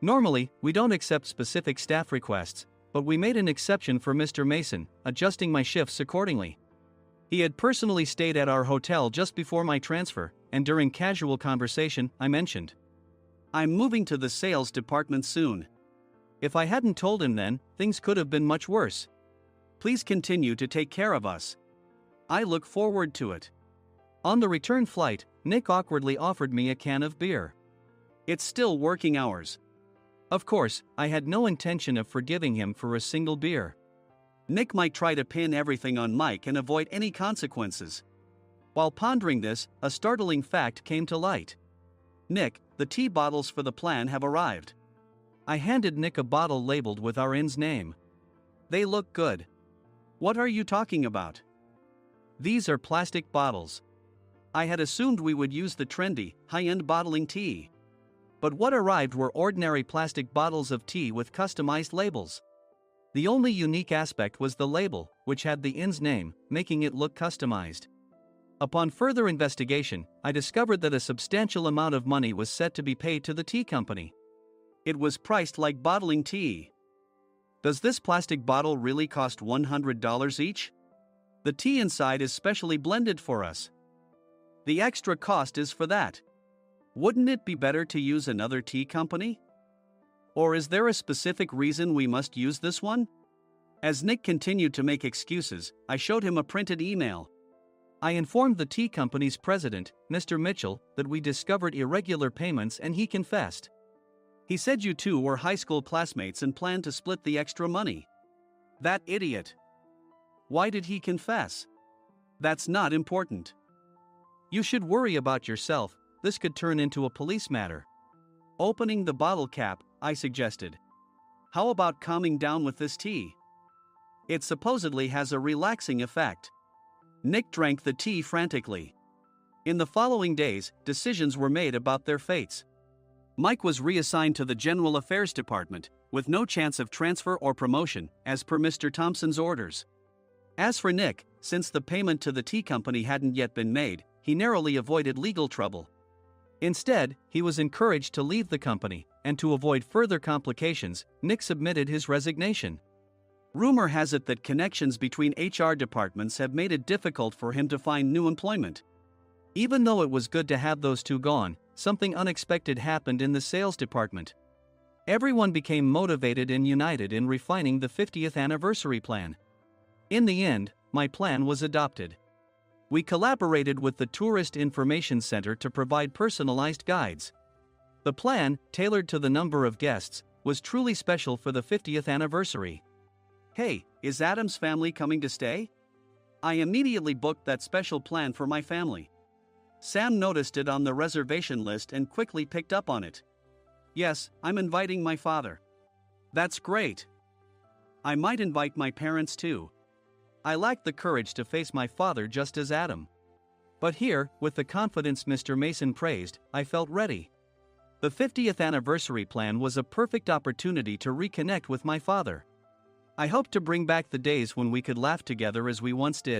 Speaker 2: Normally, we don't accept specific staff requests, but we made an exception for Mr. Mason, adjusting my shifts accordingly. He had personally stayed at our hotel just before my transfer, and during casual conversation, I mentioned, I'm moving to the sales department soon. If I hadn't told him then, things could have been much worse. Please continue to take care of us. I look forward to it. On the return flight, Nick awkwardly offered me a can of beer. It's still working hours. Of course, I had no intention of forgiving him for a single beer. Nick might try to pin everything on Mike and avoid any consequences. While pondering this, a startling fact came to light. Nick, the tea bottles for the plan have arrived. I handed Nick a bottle labeled with our inn's name. They look good. What are you talking about? These are plastic bottles. I had assumed we would use the trendy, high-end bottling tea. But what arrived were ordinary plastic bottles of tea with customized labels. The only unique aspect was the label, which had the inn's name, making it look customized. Upon further investigation, I discovered that a substantial amount of money was set to be paid to the tea company. It was priced like bottling tea. Does this plastic bottle really cost $100 each? The tea inside is specially blended for us. The extra cost is for that. Wouldn't it be better to use another tea company? Or is there a specific reason we must use this one? As Nick continued to make excuses, I showed him a printed email. I informed the tea company's president, Mr. Mitchell, that we discovered irregular payments and he confessed. He said you two were high school classmates and planned to split the extra money. That idiot. Why did he confess? That's not important. You should worry about yourself, this could turn into a police matter. Opening the bottle cap, I suggested. How about calming down with this tea? It supposedly has a relaxing effect. Nick drank the tea frantically. In the following days, decisions were made about their fates. Mike was reassigned to the General Affairs Department, with no chance of transfer or promotion, as per Mr. Thompson's orders. As for Nick, since the payment to the tea company hadn't yet been made, he narrowly avoided legal trouble. Instead, he was encouraged to leave the company, and to avoid further complications, Nick submitted his resignation. Rumor has it that connections between HR departments have made it difficult for him to find new employment. Even though it was good to have those two gone, something unexpected happened in the sales department. Everyone became motivated and united in refining the 50th anniversary plan. In the end, my plan was adopted. We collaborated with the Tourist Information Center to provide personalized guides. The plan, tailored to the number of guests, was truly special for the 50th anniversary. Hey, is Adam's family coming to stay? I immediately booked that special plan for my family. Sam noticed it on the reservation list and quickly picked up on it. Yes, I'm inviting my father. That's great. I might invite my parents too. I lacked the courage to face my father just as Adam. But here, with the confidence Mr. Mason praised, I felt ready. The 50th anniversary plan was a perfect opportunity to reconnect with my father. I hoped to bring back the days when we could laugh together as we once did.